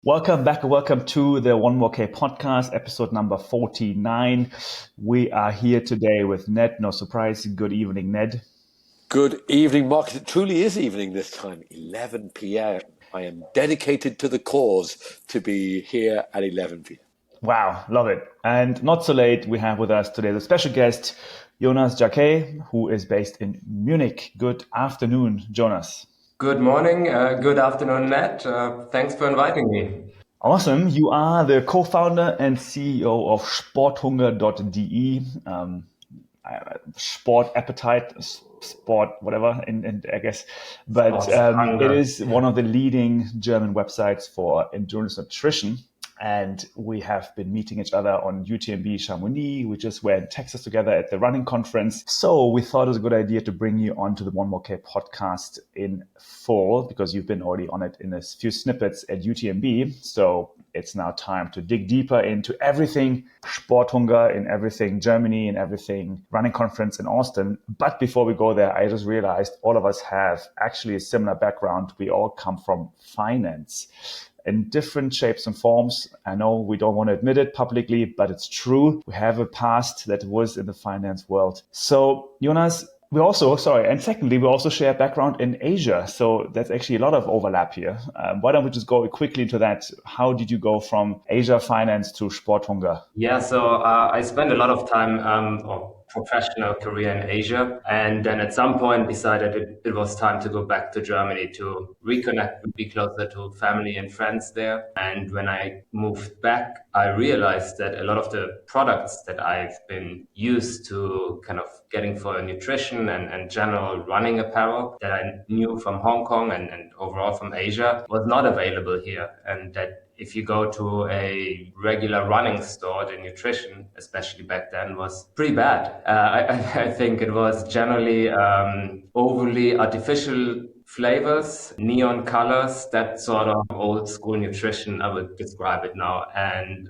Welcome back and welcome to the One More K podcast, episode number 49. We are here today with Ned. No surprise. Good evening, Ned. Good evening, Marcus. It truly is evening this time, 11 p.m. I am dedicated to the cause to be here at 11 p.m. Wow, love it. And not so late, we have with us today the special guest, Jonas Jacquet, who is based in Munich. Good afternoon, Jonas. Good morning, good afternoon, Ned. Thanks for inviting me. Awesome. You are the co-founder and CEO of Sporthunger.de. Sport appetite, sport, whatever, and I guess. But it is one of the leading German websites for endurance nutrition. And we have been meeting each other on UTMB Chamonix. We just were in Texas together at the running conference. So we thought it was a good idea to bring you onto the One More K podcast in full, because you've been already on it in a few snippets at UTMB. So it's now time to dig deeper into everything Sporthunger, in everything Germany, in everything running conference in Austin. But before we go there, I just realized all of us have actually a similar background. We all come from finance in different shapes and forms. I know we don't want to admit it publicly, but it's true. We have a past that was in the finance world. So Jonas, we also share a background in Asia. So that's actually a lot of overlap here. Why don't we just go quickly into that? How did you go from Asia finance to Sporthunger? Yeah, so I spent a lot of time professional career in Asia, and then at some point decided it was time to go back to Germany to reconnect and be closer to family and friends there. And when I moved back, I realized that a lot of the products that I've been used to kind of getting for nutrition and general running apparel that I knew from Hong Kong and overall from Asia was not available here. And that if you go to a regular running store, the nutrition, especially back then, was pretty bad. I think it was generally overly artificial flavors, neon colors, that sort of old school nutrition, I would describe it now. And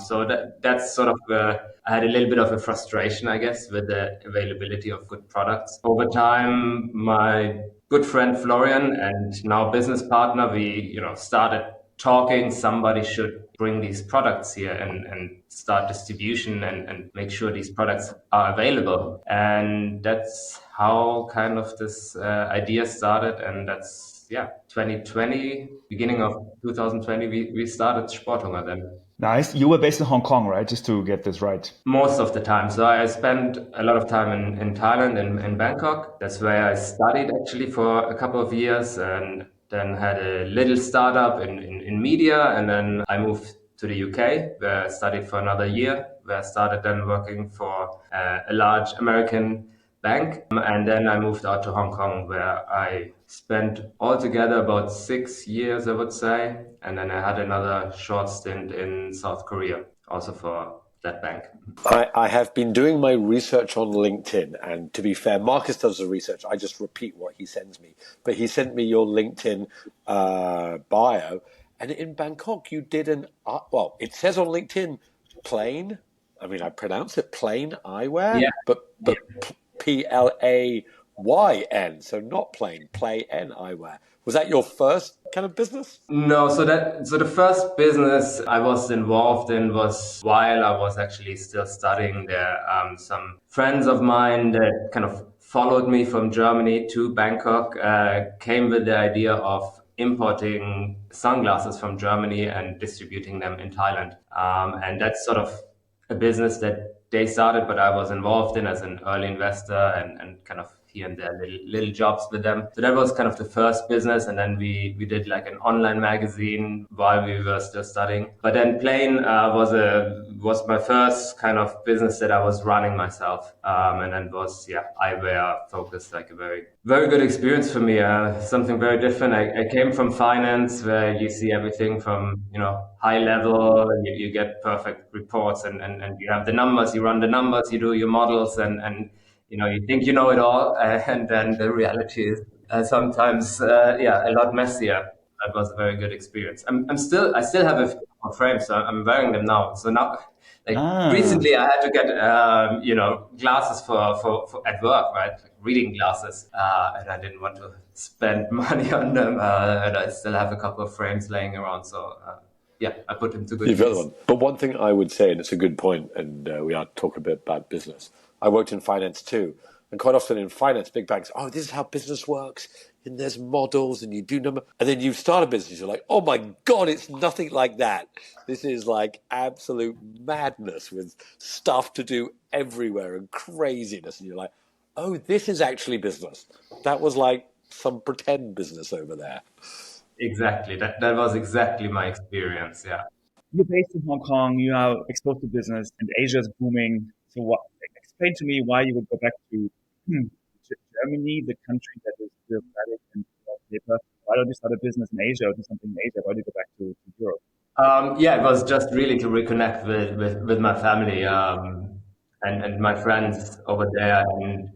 so that's sort of, I had a little bit of a frustration, I guess, with the availability of good products. Over time, my good friend Florian and now business partner, we started talking, somebody should bring these products here and start distribution and make sure these products are available. And that's how kind of this idea started. And that's, 2020, beginning of 2020, we started Sporthunger then. Nice. You were based in Hong Kong, right? Just to get this right. Most of the time. So I spent a lot of time in Thailand, in Bangkok. That's where I studied actually for a couple of years, and then had a little startup in media, and then I moved to the UK, where I studied for another year, where I started then working for a large American bank. And then I moved out to Hong Kong, where I spent altogether about 6 years, I would say. And then I had another short stint in South Korea, also for that bank. I have been doing my research on LinkedIn, and to be fair, Marcus does the research. I just repeat what he sends me. But he sent me your LinkedIn bio, and in Bangkok you did it says on LinkedIn plain. I mean, I pronounce it plain eyewear, but PLAYN, so not plain, play N eyewear. Was that your first kind of business? No, so the first business I was involved in was while I was actually still studying there. Some friends of mine that kind of followed me from Germany to Bangkok came with the idea of importing sunglasses from Germany and distributing them in Thailand. And that's sort of a business that they started, but I was involved in as an early investor and kind of here and there little jobs with them. So that was kind of the first business. And then we did like an online magazine while we were still studying. But then Plain was my first kind of business that I was running myself. And then was eyewear focused, like a very, very good experience for me. Something very different. I came from finance, where you see everything from, high level, and you get perfect reports and you have the numbers, you run the numbers, you do your models and you think you know it all, and then the reality is sometimes a lot messier. That was a very good experience. I still have a few frames, so I'm wearing them now. So now, recently, I had to get glasses for at work, right? Like reading glasses, and I didn't want to spend money on them. And I still have a couple of frames laying around, so yeah, I put him to good You've got use. one. But one thing I would say, and it's a good point, and we are talking a bit about business. I worked in finance too. And quite often in finance, big banks, oh, this is how business works. And there's models and you do number. And then you start a business, you're like, oh my God, it's nothing like that. This is like absolute madness with stuff to do everywhere and craziness. And you're like, oh, this is actually business. That was like some pretend business over there. Exactly. That was exactly my experience. Yeah. You're based in Hong Kong, you are exposed to business, and Asia is booming. So, explain to me why you would go back to Germany, the country that is bureaucratic and full of paper. Why don't you start a business in Asia or do something in Asia? Why do you go back to Europe? Yeah, it was just really to reconnect with my family and my friends over there. And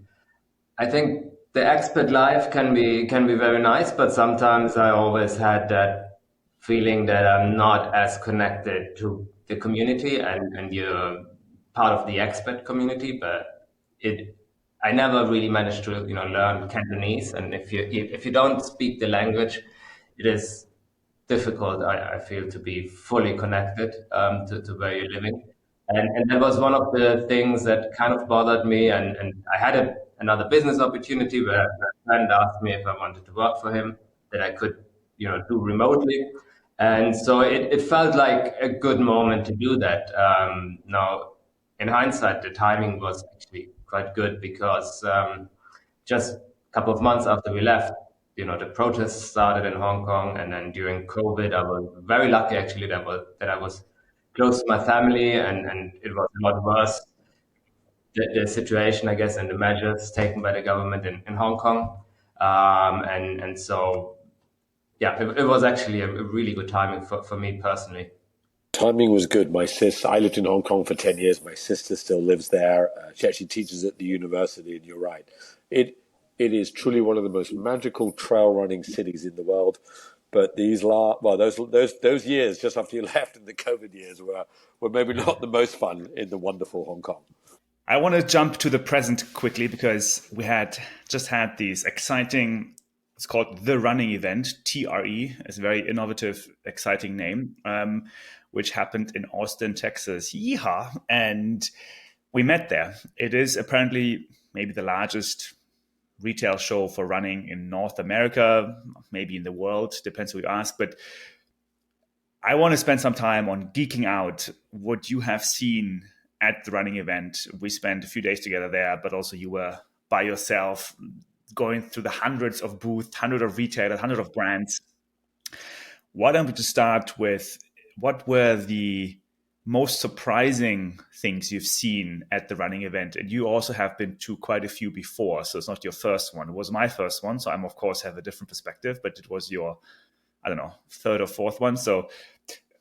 I think the expat life can be very nice, but sometimes I always had that feeling that I'm not as connected to the community and you're part of the expat community, but it I never really managed to learn Cantonese, and if you don't speak the language, it is difficult, I feel, to be fully connected to where you're living. And that was one of the things that kind of bothered me. And I had another business opportunity where a friend asked me if I wanted to work for him, that I could, do remotely. And so it felt like a good moment to do that. Now, in hindsight, the timing was actually quite good because just a couple of months after we left, the protests started in Hong Kong, and then during COVID, I was very lucky actually that I was close to my family, and it was a lot worse the situation, I guess, and the measures taken by the government in Hong Kong, and so yeah, it was actually a really good timing for me personally. Timing was good. I lived in Hong Kong for 10 years. My sister still lives there. She actually teaches at the university, and you're right. It is truly one of the most magical trail running cities in the world. But those years just after you left in the COVID years were maybe not the most fun in the wonderful Hong Kong. I want to jump to the present quickly because we had just had these exciting, it's called The Running Event, TRE. It's a very innovative, exciting name, which happened in Austin, Texas. Yeehaw! And we met there. It is apparently maybe the largest retail show for running in North America, maybe in the world, depends who you ask. But I want to spend some time on geeking out what you have seen at the running event. We spent a few days together there, but also you were by yourself going through the hundreds of booths, hundreds of retailers, hundreds of brands. Why don't we just start with what were the most surprising things you've seen at the running event? And you also have been to quite a few before, so it's not your first one. It was my first one, so I'm of course have a different perspective, but it was your, I don't know, third or fourth one. So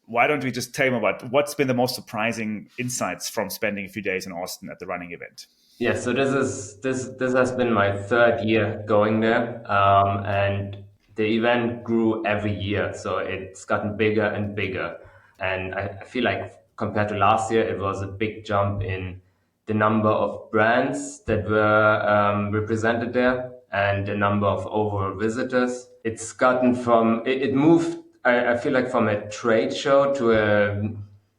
why don't we just tell them about what's been the most surprising insights from spending a few days in Austin at the running event? Yeah, so this has been my third year going there, and the event grew every year, so it's gotten bigger and bigger. And I feel like compared to last year, it was a big jump in the number of brands that were represented there and the number of overall visitors. It's gotten it moved, I feel like, from a trade show to a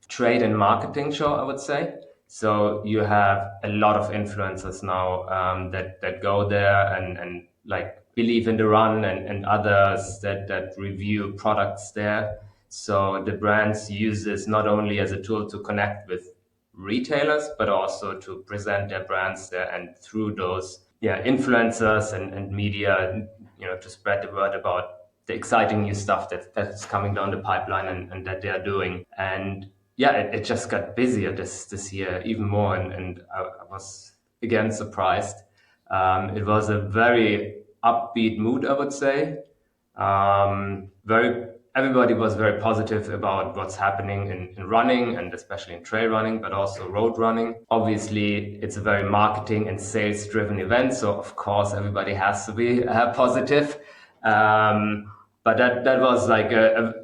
trade and marketing show, I would say. So you have a lot of influencers now that go there and like believe in the run, and others that review products there. So the brands use this not only as a tool to connect with retailers, but also to present their brands there, and through those influencers and media, to spread the word about the exciting new stuff that's coming down the pipeline and that they are doing. And yeah, it just got busier this year even more, and I was again surprised. It was a very upbeat mood, I would say. Everybody was very positive about what's happening in running, and especially in trail running, but also road running. Obviously, it's a very marketing and sales driven event, so of course everybody has to be positive. But that was like a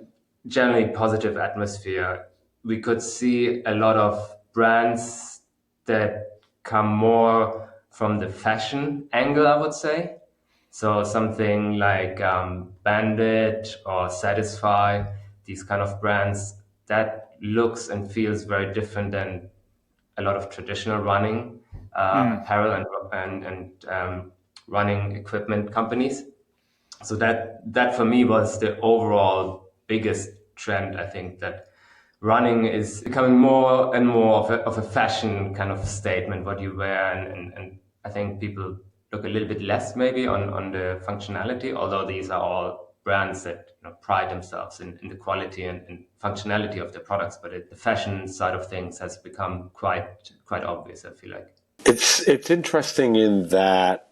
generally positive atmosphere. We could see a lot of brands that come more from the fashion angle, I would say. So something like Bandit or Satisfy, these kind of brands that looks and feels very different than a lot of traditional running apparel and running equipment companies. So that for me was the overall biggest trend. I think that running is becoming more and more of a fashion kind of statement, what you wear. And I think people look a little bit less maybe on the functionality, although these are all brands that pride themselves in the quality and functionality of their products. But the fashion side of things has become quite obvious, I feel like. It's interesting in that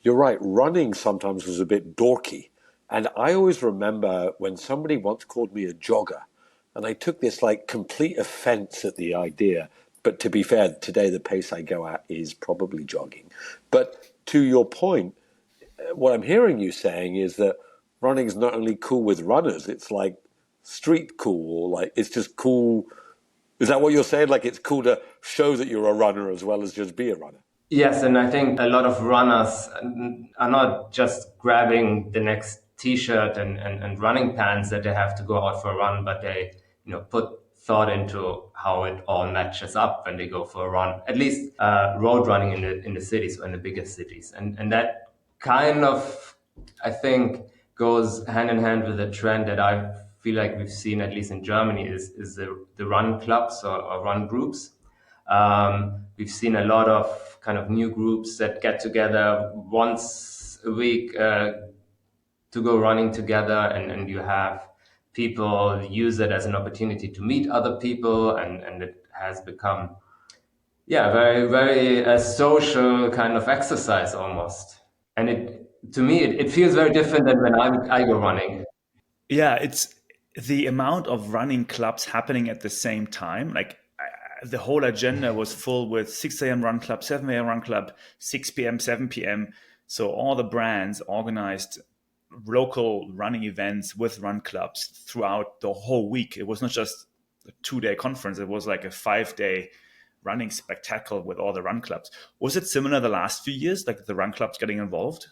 you're right. Running sometimes was a bit dorky. And I always remember when somebody once called me a jogger, and I took this like complete offense at the idea. But to be fair, today the pace I go at is probably jogging. But to your point, what I'm hearing you saying is that running is not only cool with runners, it's like street cool, or like it's just cool. Is that what you're saying? Like it's cool to show that you're a runner as well as just be a runner? Yes, and I think a lot of runners are not just grabbing the next T-shirt and running pants that they have to go out for a run, but they put thought into how it all matches up when they go for a run. At least road running in the cities or in the bigger cities, and that kind of I think goes hand in hand with the trend that I feel like we've seen at least in Germany is the run clubs or run groups. We've seen a lot of kind of new groups that get together once a week to go running together, and you have people use it as an opportunity to meet other people, and it has become very, very a social kind of exercise almost. And to me it feels very different than when I go running. Yeah, it's the amount of running clubs happening at the same time. Like the whole agenda was full with 6 a.m. run club, 7 a.m. run club, 6 p.m., 7 p.m. So all the brands organized local running events with run clubs throughout the whole week. It was not just a 2-day conference. It was like a 5-day running spectacle with all the run clubs. Was it similar the last few years, like the run clubs getting involved?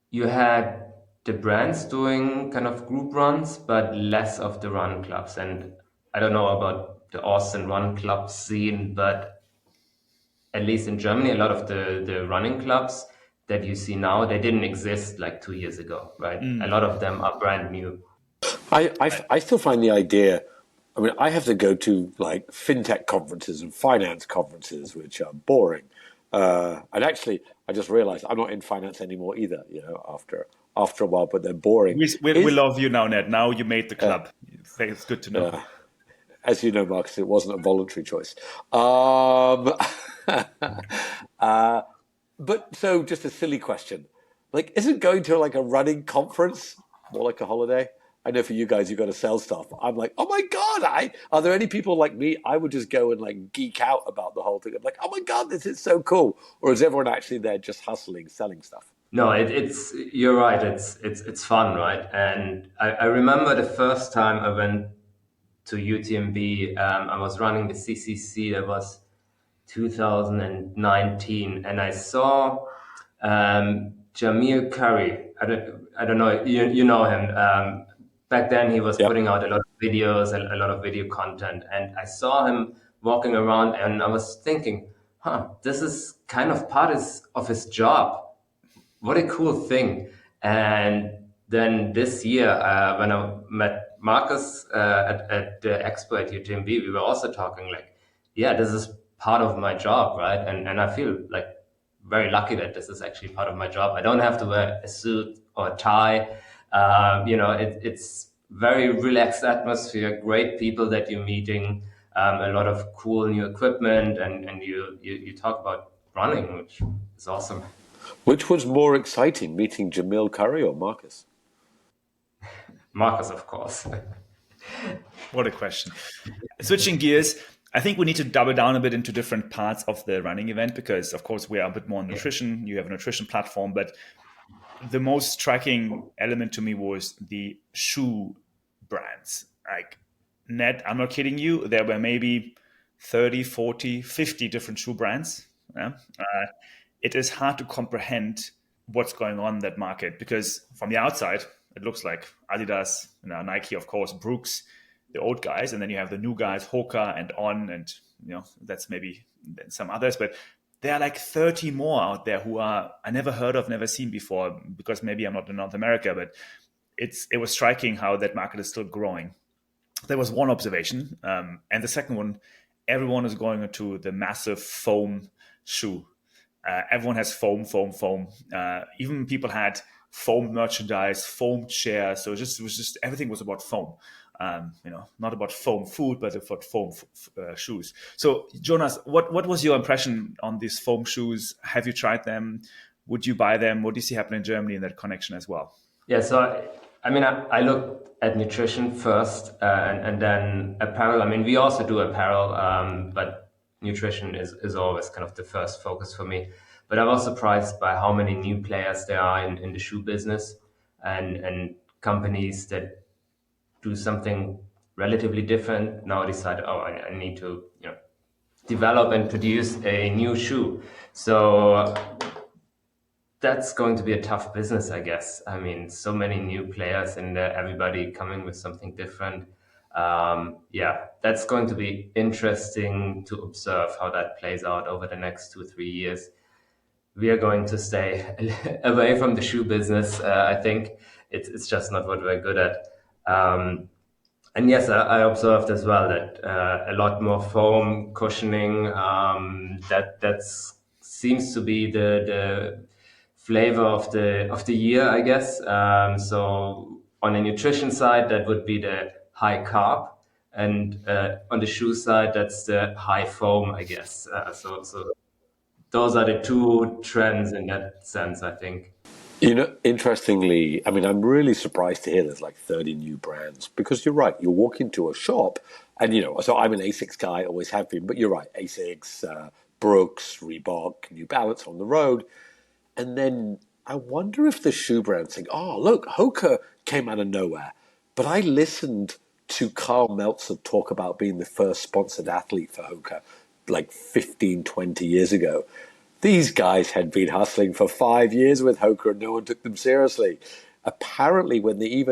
You had the brands doing kind of group runs, but less of the run clubs. And I don't know about the Austin run club scene, but at least in Germany, a lot of the running clubs that you see now, they didn't exist like 2 years ago, right? A lot of them are brand new. I still find the idea, I mean, I have to go to like fintech conferences and finance conferences, which are boring. And actually, I just realized I'm not in finance anymore either, after a while, but they're boring. We love you now, Ned. Now you made the club. It's good to know. As you know, Marcus, it wasn't a voluntary choice. But so just a silly question. Like, isn't going to like a running conference more like a holiday? I know for you guys, you've got to sell stuff. I'm like, oh my God, are there any people like me? I would just go and like geek out about the whole thing. I'm like, oh my God, this is so cool. Or is everyone actually there just hustling, selling stuff? No, it's you're right. It's fun, right? And I remember the first time I went to UTMB. I was running the CCC. That was 2019, and I saw Jamil Curry. I don't know. You know him. Back then, he was putting out a lot of videos and a lot of video content, and I saw him walking around, and I was thinking, this is kind of part of his job. What a cool thing. And then this year, when I met Marcus at the expo at UTMB, we were also talking like, this is part of my job, right? And I feel like very lucky that this is actually part of my job. I don't have to wear a suit or a tie. It's very relaxed atmosphere, great people that you're meeting, a lot of cool new equipment, and you talk about running, which is awesome. Which was more exciting, meeting Jamil Curry or Marcus? Marcus, of course. What a question. Switching gears, I think we need to double down a bit into different parts of the running event because, of course, we are a bit more on nutrition. You have a nutrition platform, but the most striking element to me was the shoe brands. Like, Ned, I'm not kidding you. There were maybe 30, 40, 50 different shoe brands. Yeah? It is hard to comprehend what's going on in that market because from the outside, it looks like Adidas, Nike, of course, Brooks, the old guys, and then you have the new guys, Hoka and On, and that's maybe some others, but there are like 30 more out there who I never heard of, never seen before, because maybe I'm not in North America, but it was striking how that market is still growing. That was one observation. And the second one, everyone is going into the massive foam shoe. Everyone has foam. Even people had foam merchandise, foam chairs. So it was just everything was about foam. Not about foam food, but about foam shoes. So Jonas, what was your impression on these foam shoes? Have you tried them? Would you buy them? What do you see happen in Germany in that connection as well? Yeah, so I looked at nutrition first and then apparel. I mean, we also do apparel, but nutrition is always kind of the first focus for me. But I was surprised by how many new players there are in the shoe business and companies that do something relatively different now decide, I need to develop and produce a new shoe. So that's going to be a tough business, I guess. I mean, so many new players and everybody coming with something different. That's going to be interesting to observe how that plays out over the next 2-3 years. We are going to stay away from the shoe business. I think it's just not what we're good at. And yes, I observed as well that a lot more foam cushioning. That seems to be the flavor of the year, I guess. So on the nutrition side, that would be the high carb, and on the shoe side, that's the high foam, I guess. So those are the two trends in that sense, I think. Interestingly, I mean, I'm really surprised to hear there's like 30 new brands, because you're right. You walk into a shop and, so I'm an ASICS guy, always have been, but you're right. ASICS, Brooks, Reebok, New Balance on the road. And then I wonder if the shoe brands think, oh, look, Hoka came out of nowhere. But I listened to Carl Meltzer talk about being the first sponsored athlete for Hoka like 15, 20 years ago. These guys had been hustling for 5 years with Hoka and no one took them seriously. Apparently, when they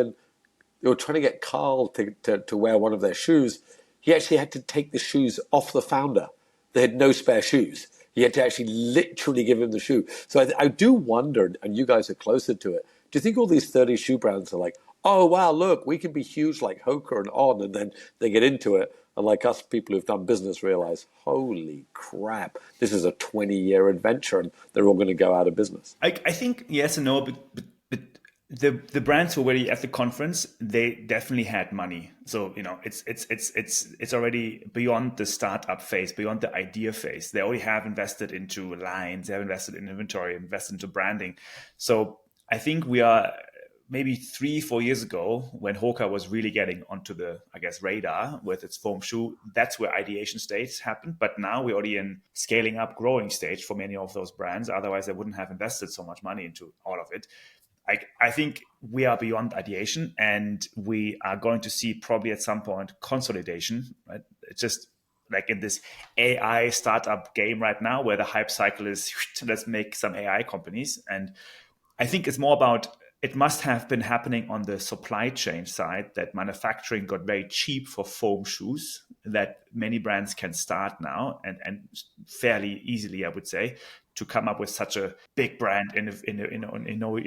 were trying to get Carl to wear one of their shoes, he actually had to take the shoes off the founder. They had no spare shoes. He had to actually literally give him the shoe. So I do wonder, and you guys are closer to it, do you think all these 30 shoe brands are like, oh, wow, look, we can be huge like Hoka and On, and then they get into it, and like us people who've done business realize, holy crap, this is a 20-year adventure, and they're all going to go out of business? I think yes and no, but the brands who were already at the conference, they definitely had money. So it's already beyond the startup phase, beyond the idea phase. They already have invested into lines, they have invested in inventory, invested into branding. So I think we are maybe 3-4 years ago, when Hoka was really getting onto the, I guess, radar with its foam shoe, that's where ideation stage happened. But now we're already in scaling up, growing stage for many of those brands. Otherwise, they wouldn't have invested so much money into all of it. I think we are beyond ideation, and we are going to see probably at some point consolidation, right? It's just like in this AI startup game right now, where the hype cycle is, let's make some AI companies. And I think it's more about, it must have been happening on the supply chain side, that manufacturing got very cheap for foam shoes, that many brands can start now and fairly easily, I would say, to come up with such a big brand in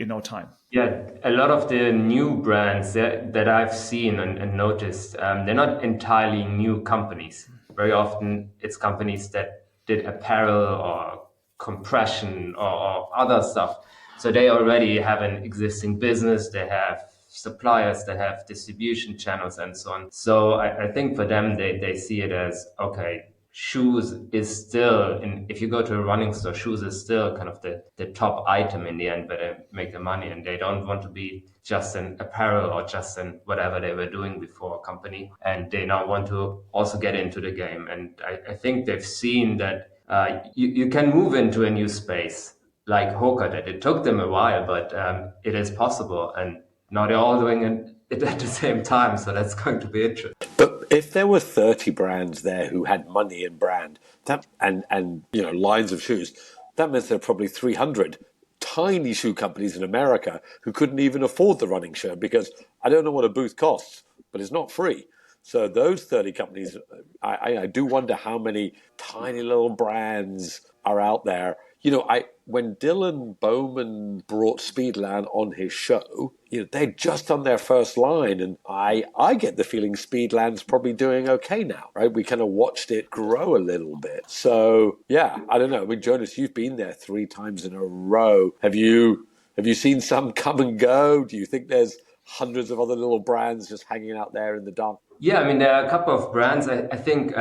no time. Yeah, a lot of the new brands that I've seen and noticed, they're not entirely new companies. Very often it's companies that did apparel or compression or other stuff. So they already have an existing business, they have suppliers, they have distribution channels and so on. So I think for them, they see it as, okay, shoes is still, if you go to a running store, shoes is still kind of the top item in the end, where they make the money, and they don't want to be just an apparel or just an whatever they were doing before company. And they now want to also get into the game. And I think they've seen that you can move into a new space like Hoka, that it took them a while, but it is possible. And now they're all doing it at the same time. So that's going to be interesting. But if there were 30 brands there who had money in brand and lines of shoes, that means there are probably 300 tiny shoe companies in America who couldn't even afford the running shirt because I don't know what a boot costs, but it's not free. So those 30 companies, I do wonder how many tiny little brands are out there. When Dylan Bowman brought Speedland on his show, they'd just done their first line, and I get the feeling Speedland's probably doing okay now, right? We kind of watched it grow a little bit. So yeah, I don't know. I mean, Jonas, you've been there 3 times in a row. Have you seen some come and go? Do you think there's hundreds of other little brands just hanging out there in the dark? Yeah, I mean, there are a couple of brands. I think,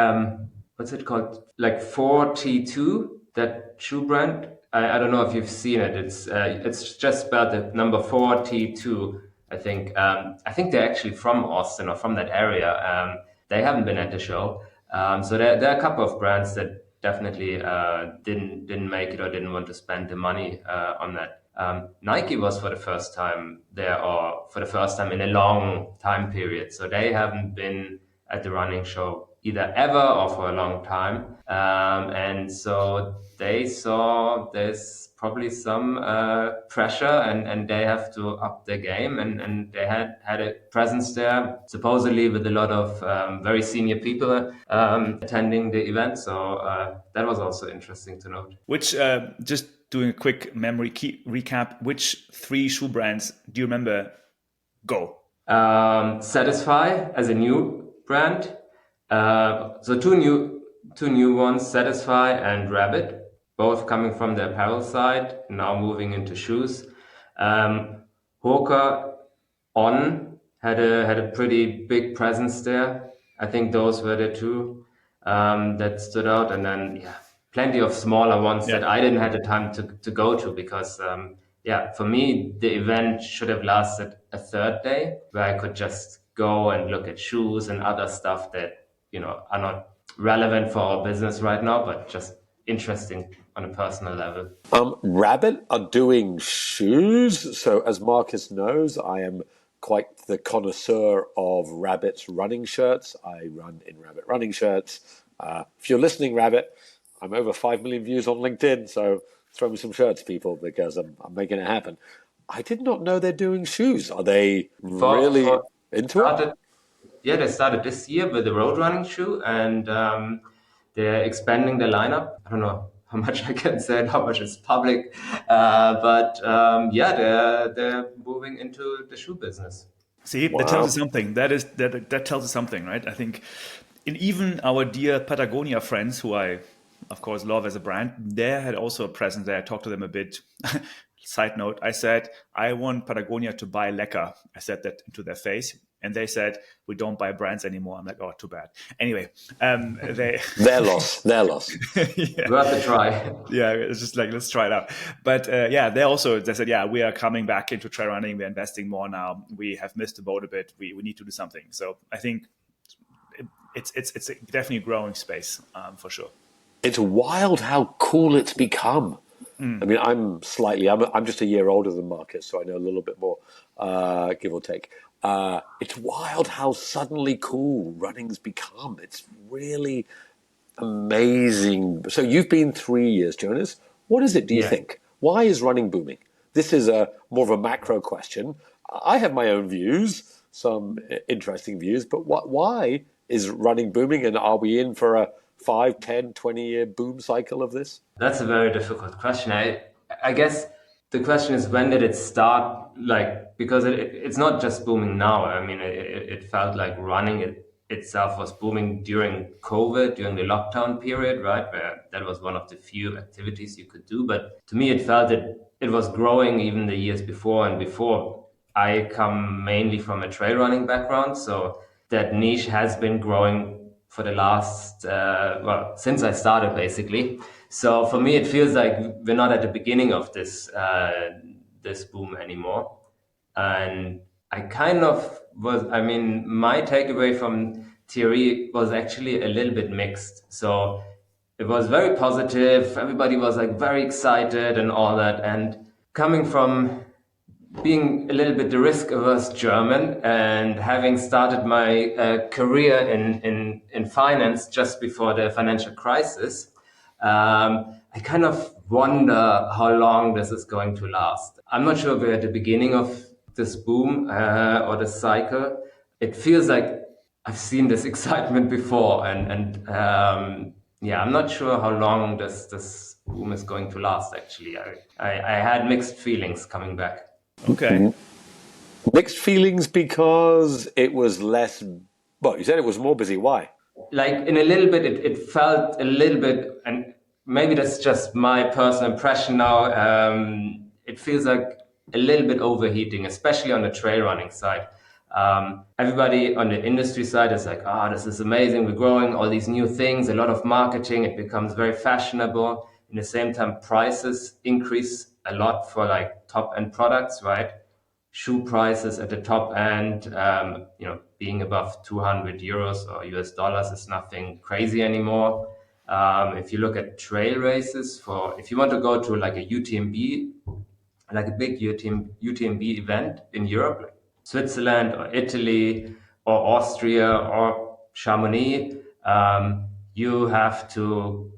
what's it called? Like 4T2, that shoe brand. I don't know if you've seen it. It's just spelled the number 4T2. I think they're actually from Austin or from that area. They haven't been at the show. So there are a couple of brands that definitely didn't make it or didn't want to spend the money on that. Nike was for the first time there, or for the first time in a long time period. So they haven't been at the running show either ever or for a long time. And so they saw there's probably some pressure and they have to up their game. And they had a presence there, supposedly with a lot of very senior people attending the event. So that was also interesting to note. Which, just doing a quick memory recap, which 3 shoe brands do you remember? Go. Satisfy as a new brand. So two new ones, Satisfy and Rabbit, both coming from the apparel side, now moving into shoes. Hoka On had a pretty big presence there. I think those were the 2 that stood out, and then plenty of smaller ones that I didn't have the time to go to because for me the event should have lasted a 3rd day where I could just go and look at shoes and other stuff that are not relevant for our business right now, but just interesting on a personal level. Rabbit are doing shoes. So as Marcus knows, I am quite the connoisseur of Rabbit's running shirts. I run in Rabbit running shirts. If you're listening, Rabbit, I'm over 5 million views on LinkedIn, so throw me some shirts, people, because I'm making it happen. I did not know they're doing shoes. Are they really into it? Yeah, they started this year with the road running shoe, and they're expanding the lineup. I don't know how much I can say and how much is public, but they're moving into the shoe business. See, that tells you something. That tells you something, right? I think, and even our dear Patagonia friends, who I, of course, love as a brand, they had also a presence there. I talked to them a bit. Side note, I said, I want Patagonia to buy Lecker. I said that into their face. And they said, we don't buy brands anymore. I'm like, oh, too bad. Anyway, their loss. Worth a try. Yeah, it's just like, let's try it out. But they said, we are coming back into trail running. We're investing more now. We have missed the boat a bit. We need to do something. So I think it's definitely a growing space for sure. It's wild how cool it's become. I mean, I'm just a year older than Marcus, so I know a little bit more, give or take. It's wild how suddenly cool running's become. It's really amazing. So you've been 3 years, Jonas. What is it, do you think? Why is running booming? This is more of a macro question. I have my own views, some interesting views, but why is running booming, and are we in for a 5, 10, 20-year boom cycle of this? That's a very difficult question. I guess the question is, when did it start? Because it's not just booming now. I mean, it felt like running itself was booming during COVID, during the lockdown period, right? Where that was one of the few activities you could do. But to me, it felt that it was growing even the years before and before. I come mainly from a trail running background, so that niche has been growing for the last, since I started, basically. So for me, it feels like we're not at the beginning of this boom anymore. And I kind of my takeaway from Thierry was actually a little bit mixed. So it was very positive. Everybody was very excited and all that. And coming from being a little bit the risk-averse German and having started my career in finance just before the financial crisis, I I kind of wonder how long this is going to last. I'm not sure if we're at the beginning of this boom or this cycle. It feels like I've seen this excitement before, and yeah, I'm not sure how long this boom is going to last. Actually, I had mixed feelings coming back. Okay. Mixed feelings because it was less. Well, you said it was more busy. Why? Like in a little bit, it felt a little bit, and maybe that's just my personal impression now. It feels like a little bit overheating, especially on the trail running side. Everybody on the industry side is like, this is amazing. We're growing all these new things, a lot of marketing. It becomes very fashionable. In the same time, prices increase a lot for like top end products, right? Shoe prices at the top end, being above 200 euros or US dollars is nothing crazy anymore. If you look at trail races, if you want to go to like a UTMB, like a big UTMB event in Europe, like Switzerland or Italy or Austria or Chamonix, you have to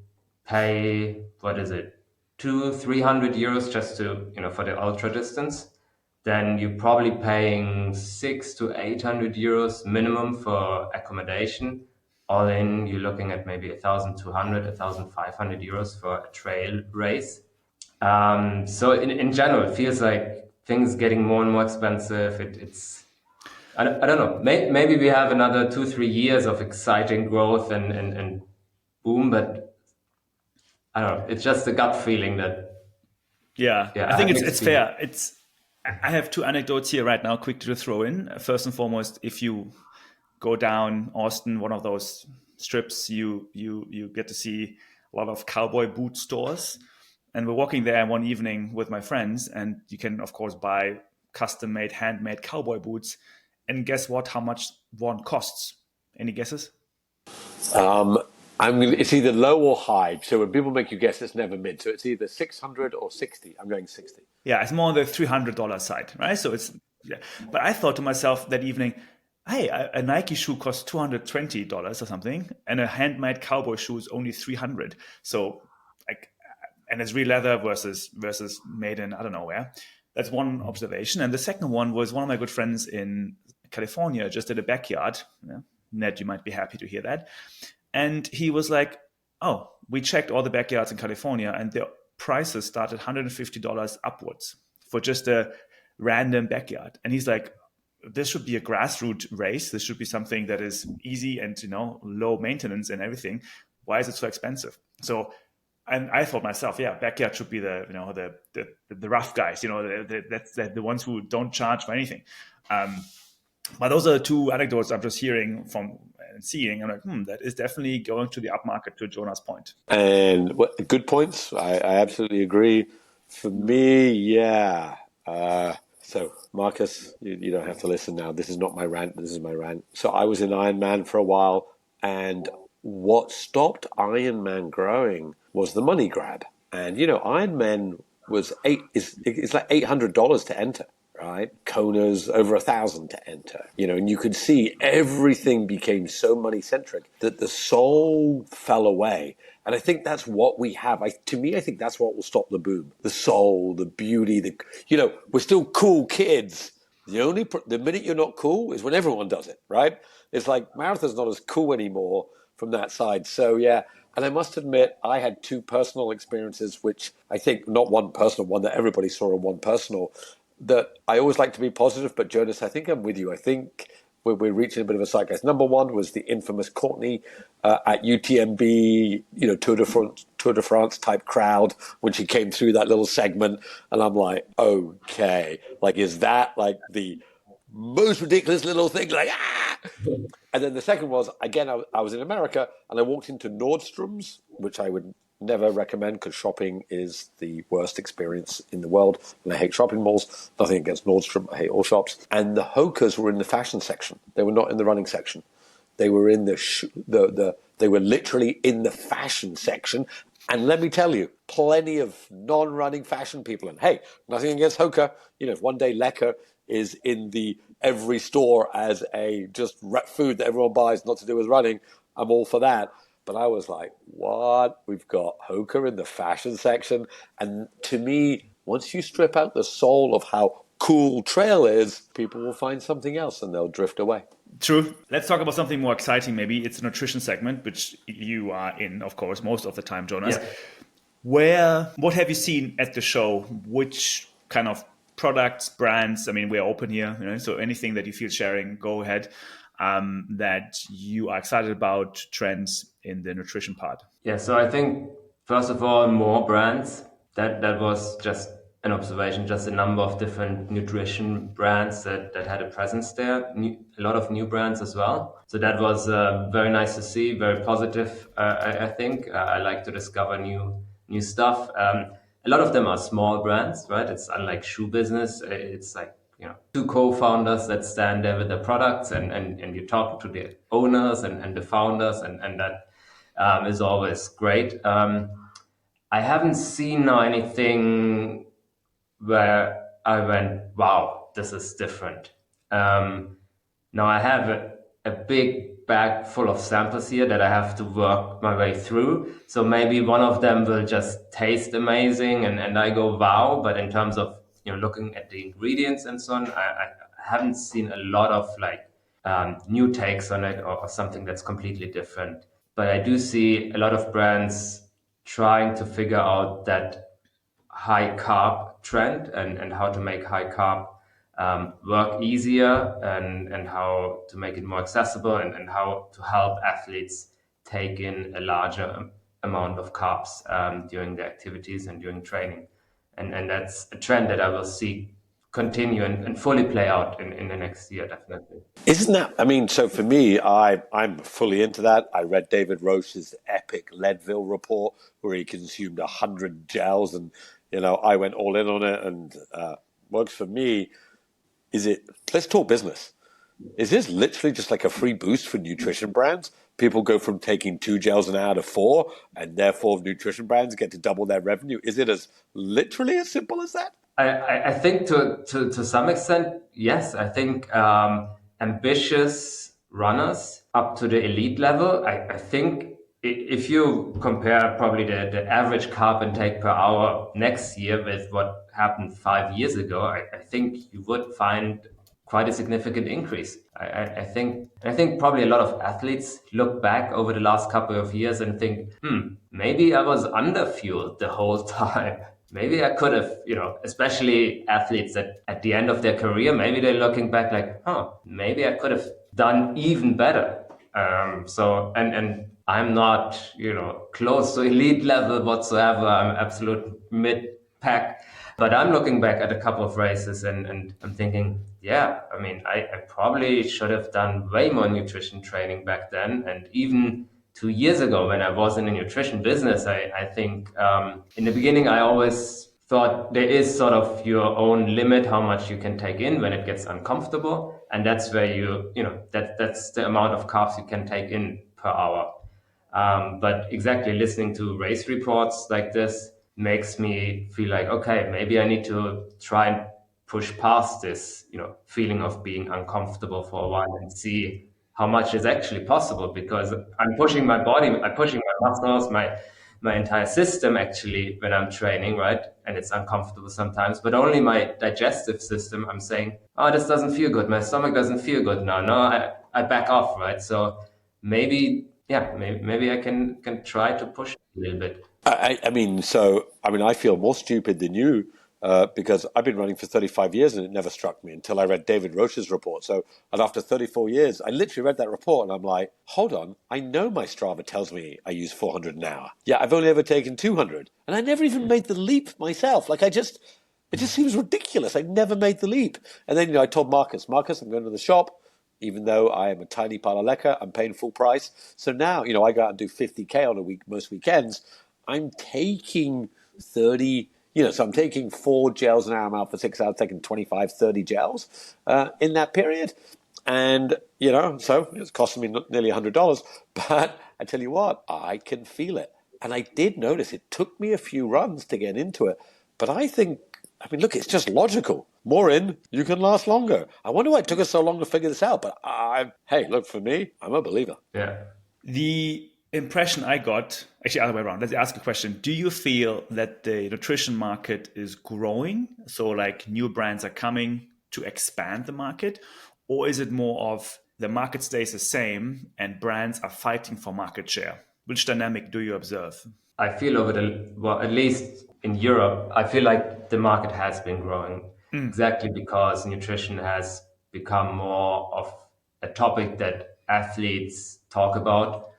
pay, what is it, 200-300 euros just to, for the ultra distance. Then you're probably paying 600 to 800 euros minimum for accommodation. All in, you're looking at maybe 1,200, 1,500 euros for a trail race. So in general, it feels like things getting more and more expensive. I don't know. Maybe we have another 2-3 years of exciting growth and boom, but I don't know. It's just a gut feeling that. Yeah, Yeah, I think have it's mixed fair. I have two anecdotes here right now, quick to throw in. First and foremost, if you go down Austin, one of those strips, you get to see a lot of cowboy boot stores. And we're walking there one evening with my friends, and you can of course buy custom-made, handmade cowboy boots. And guess what? How much one costs? Any guesses? It's either low or high. So when people make you guess, it's never mid. So it's either 600 or 60. I'm going 60. Yeah, it's more on the $300 side, right? So it's, yeah. But I thought to myself that evening, hey, a Nike shoe costs $220 or something, and a handmade cowboy shoe is only $300. So, like, and it's real leather versus made in I don't know where. That's one observation. And the second one was one of my good friends in California just did a backyard. Yeah, Ned, you might be happy to hear that. And he was like, oh, we checked all the backyards in California, and the prices started $150 upwards for just a random backyard. And he's like, this should be a grassroots race. This should be something that is easy and, low maintenance and everything. Why is it so expensive? So, and I thought myself, yeah, backyard should be the rough guys, that's the ones who don't charge for anything. But those are the two anecdotes I'm just hearing from and seeing. I'm like, that is definitely going to the upmarket, to Jonas' point. And good points. I absolutely agree. For me, yeah. So, Marcus, you don't have to listen now. This is not my rant. This is my rant. So I was in Ironman for a while, and what stopped Ironman growing was the money grab. And, Ironman it's like $800 to enter. Right? Kona's over 1,000 to enter, and you could see everything became so money centric that the soul fell away. And I think that's what we have. I think that's what will stop the boom. The soul, the beauty, we're still cool kids. The minute you're not cool is when everyone does it, right? It's like marathon's not as cool anymore from that side. So yeah. And I must admit, I had two personal experiences, which I think not one personal, one that everybody saw and one personal, that I always like to be positive, but Jonas, I think I'm with you. I think we're reaching a bit of a zeitgeist. Number one was the infamous Courtney at UTMB, Tour de France type crowd when she came through that little segment, and I'm like, okay, like is that like the most ridiculous little thing? Like And then the second was, again, I was in America and I walked into Nordstrom's, which I would never recommend because shopping is the worst experience in the world. And I hate shopping malls. Nothing against Nordstrom. I hate all shops. And the Hokas were in the fashion section. They were not in the running section. They were in they were literally in the fashion section. And let me tell you, plenty of non-running fashion people. And hey, nothing against Hoka. If one day Lecker is in every store as a just food that everyone buys, not to do with running, I'm all for that. But I was like, what? We've got Hoka in the fashion section. And to me, once you strip out the soul of how cool trail is, people will find something else and they'll drift away. True. Let's talk about something more exciting. Maybe it's a nutrition segment, which you are in, of course, most of the time, Jonas. Yeah. What have you seen at the show? Which kind of products, brands? I mean, we're open here, so anything that you feel sharing, go ahead. That you are excited about, trends in the nutrition part. Yeah, so I think first of all, more brands. That was just an observation, just a number of different nutrition brands that had a presence there. A lot of new brands as well. So that was very nice to see, very positive. I think I like to discover new stuff. A lot of them are small brands, right? It's unlike shoe business. It's like, two co-founders that stand there with their products and you talk to the owners and the founders and that is always great. I haven't seen anything where I went, wow, this is different. Now I have a big bag full of samples here that I have to work my way through. So maybe one of them will just taste amazing and I go, wow. But in terms of looking at the ingredients and so on, I haven't seen a lot of new takes on it or something that's completely different. But I do see a lot of brands trying to figure out that high carb trend and how to make high carb work easier and how to make it more accessible and how to help athletes take in a larger amount of carbs during their activities and during training. And that's a trend that I will see continue and fully play out in the next year, definitely. Isn't that, so for me, I'm fully into that. I read David Roche's epic Leadville report where he consumed 100 gels and, I went all in on it and works for me. Let's talk business. Is this literally just like a free boost for nutrition brands? People go from taking 2 gels an hour to 4, and therefore nutrition brands get to double their revenue. Is it as literally as simple as that? I think to some extent, yes. I think ambitious runners up to the elite level, I think if you compare probably the average carb intake per hour next year with what happened 5 years ago, I think you would find quite a significant increase. I think probably a lot of athletes look back over the last couple of years and think, maybe I was underfueled the whole time. Maybe I could have, especially athletes that at the end of their career, maybe they're looking back like, maybe I could have done even better. And I'm not, close to elite level whatsoever. I'm absolute mid-pack. But I'm looking back at a couple of races and I'm thinking, I probably should have done way more nutrition training back then. And even 2 years ago when I was in the nutrition business, I think in the beginning, I always thought there is sort of your own limit, how much you can take in when it gets uncomfortable. And that's where that's the amount of carbs you can take in per hour. But exactly listening to race reports like this makes me feel like, okay, maybe I need to try and push past this, feeling of being uncomfortable for a while and see how much is actually possible, because I'm pushing my body, I'm pushing my muscles, my entire system actually when I'm training, right? And it's uncomfortable sometimes, but only my digestive system, I'm saying, this doesn't feel good. My stomach doesn't feel good now. No, I back off, right? So maybe I can try to push it a little bit. I feel more stupid than you because I've been running for 35 years and it never struck me until I read David Roche's report. And after 34 years, I literally read that report and I'm like, hold on, I know my Strava tells me I use 400 an hour. Yeah, I've only ever taken 200 and I never even made the leap myself. It just seems ridiculous. I never made the leap. And then, I told Marcus, I'm going to the shop. Even though I am a tiny palaleca, I'm paying full price. So now, I go out and do 50K on a week, most weekends. I'm taking 30, so I'm taking 4 gels an hour. I'm out for 6 hours, taking 25, 30 gels in that period. And, so it's costing me nearly $100. But I tell you what, I can feel it. And I did notice it took me a few runs to get into it. But I think, look, it's just logical. More in, you can last longer. I wonder why it took us so long to figure this out. But hey, look, for me, I'm a believer. Yeah. The impression I got, actually, other way around. Let's ask a question. Do you feel that the nutrition market is growing? So, like, new brands are coming to expand the market, or is it more of the market stays the same and brands are fighting for market share? Which dynamic do you observe? I feel well, at least in Europe, I feel like the market has been growing exactly because nutrition has become more of a topic that athletes talk about.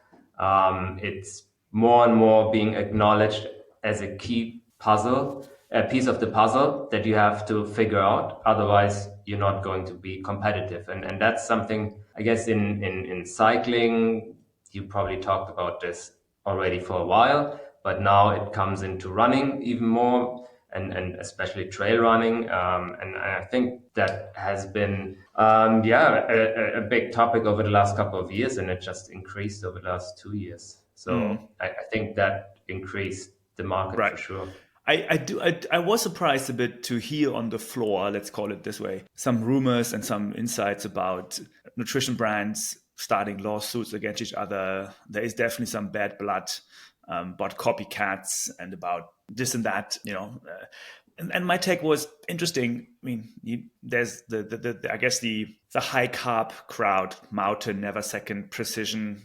It's more and more being acknowledged as a key puzzle, a piece of the puzzle that you have to figure out. Otherwise, you're not going to be competitive. And that's something, I guess, in cycling, you probably talked about this already for a while, but now it comes into running even more, and especially trail running. And I think that has been, a big topic over the last couple of years, and it just increased over the last 2 years. So I think that increased the market Right. for sure. I was surprised a bit to hear on the floor, let's call it this way, some rumors and some insights about nutrition brands starting lawsuits against each other. There is definitely some bad blood about copycats and about this and that, and my take was interesting. I mean, there's I guess the high carb crowd, mountain, never second, precision.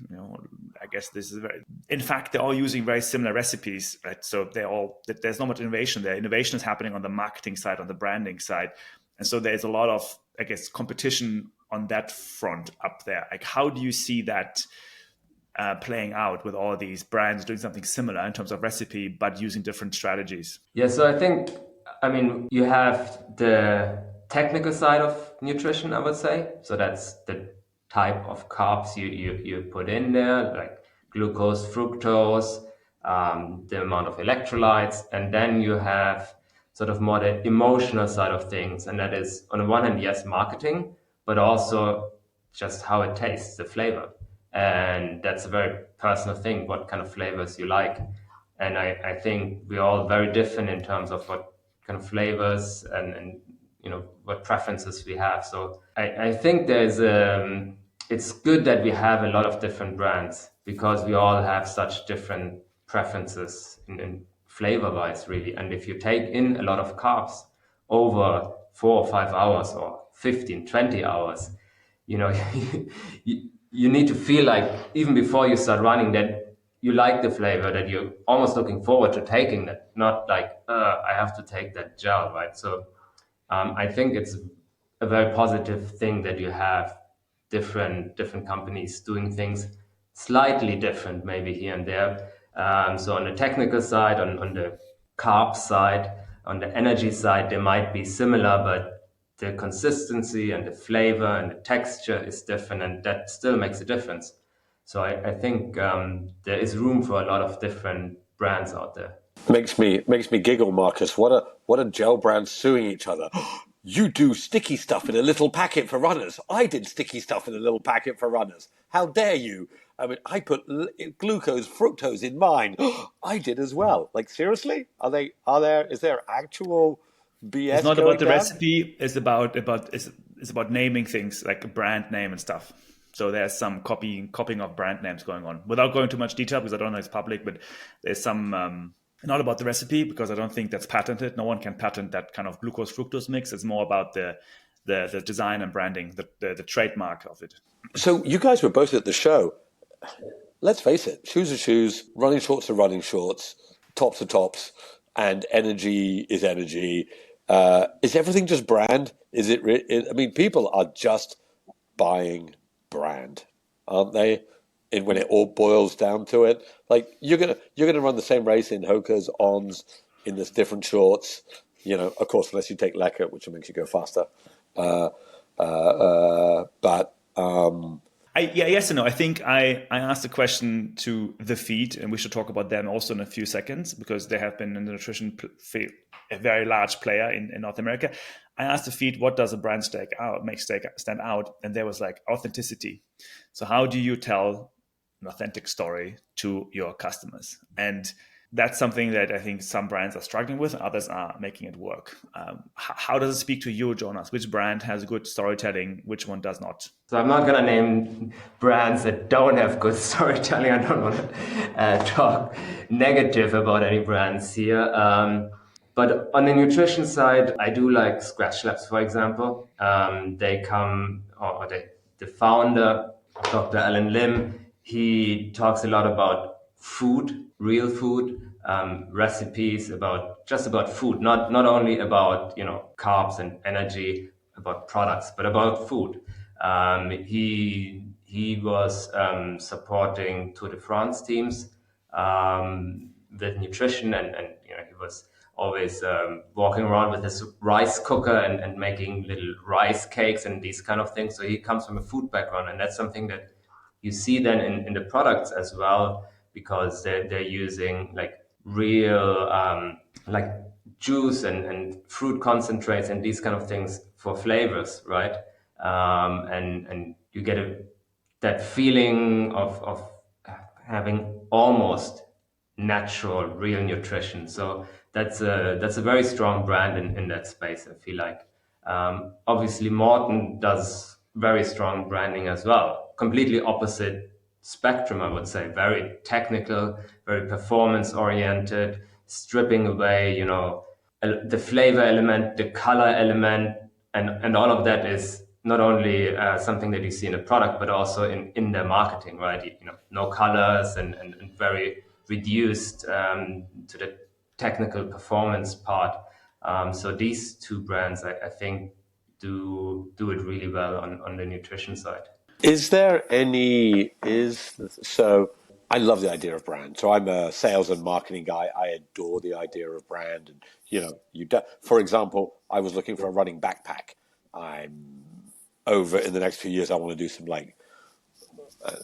I guess this is in fact, they're all using very similar recipes, right? So there's not much innovation there. Innovation is happening on the marketing side, on the branding side, and so there's a lot of, I guess, competition on that front up there. Like, how do you see that playing out with all these brands doing something similar in terms of recipe, but using different strategies? Yeah, so I mean, you have the technical side of nutrition, I would say. So that's the type of carbs you put in there, like glucose, fructose, the amount of electrolytes. And then you have sort of more the emotional side of things. And that is, on the one hand, yes, marketing, but also just how it tastes, the flavor. And that's a very personal thing, what kind of flavors you like. And I think we're all very different in terms of what kind of flavors and what preferences we have. So I think it's good that we have a lot of different brands because we all have such different preferences in flavor wise, really. And if you take in a lot of carbs over 4 or 5 hours or 15, 20 hours, you need to feel like even before you start running that you like the flavor, that you're almost looking forward to taking that, not like, I have to take that gel, right? So I think it's a very positive thing that you have different companies doing things slightly different, maybe here and there. So on the technical side, on the carb side, on the energy side, they might be similar, but the consistency and the flavor and the texture is different, and that still makes a difference. So I think there is room for a lot of different brands out there. Makes me giggle, Marcus. What a gel brands suing each other. You do sticky stuff in a little packet for runners. I did sticky stuff in a little packet for runners. How dare you? I mean, I put glucose, fructose in mine. I did as well. Like, seriously? Is there actual BS? It's not going about the down? recipe. It's about naming things, like a brand name and stuff. So there's some copying of brand names going on. Without going too much detail, because I don't know it's public, but there's some not about the recipe, because I don't think that's patented. No one can patent that kind of glucose fructose mix. It's more about the design and branding, the trademark of it. So you guys were both at the show. Let's face it, shoes are shoes, running shorts are running shorts, tops are tops, and energy is energy. Is everything just brand? Is it? I mean, people are just buying brand, aren't they? When it all boils down to it, like you're gonna run the same race in Hoka's, Ons, in this different shorts. Of course, unless you take Lecker, which makes you go faster. Yes and no. I think I asked a question to The Feed, and we should talk about them also in a few seconds, because they have been in the nutrition field a very large player in North America. I asked The Feed, what does a brand stand out? And there was like authenticity. So how do you tell an authentic story to your customers? And that's something that I think some brands are struggling with and others are making it work. How does it speak to you, Jonas? Which brand has good storytelling? Which one does not? So I'm not going to name brands that don't have good storytelling. I don't want to talk negative about any brands here. But on the nutrition side, I do like Scratch Labs, for example. The founder, Dr. Alan Lim, he talks a lot about food, real food, recipes, about food, not only about carbs and energy, about products, but about food. He was supporting Tour de France teams with nutrition, and he was always walking around with his rice cooker and making little rice cakes and these kind of things. So he comes from a food background, and that's something that you see then in the products as well, because they're using like real like juice and fruit concentrates and these kind of things for flavors, right? And you get that feeling of having almost natural, real nutrition. So that's a very strong brand in that space, I feel like. Obviously, Morton does very strong branding as well. Completely opposite spectrum, I would say. Very technical, very performance-oriented, stripping away, the flavor element, the color element, and all of that is not only something that you see in a product, but also in their marketing, right? No colors and very reduced to the technical performance part. So these two brands, I think, do it really well on the nutrition side. So I love the idea of brand. So I'm a sales and marketing guy. I adore the idea of brand. And for example, I was looking for a running backpack. I'm over in the next few years. I want to do some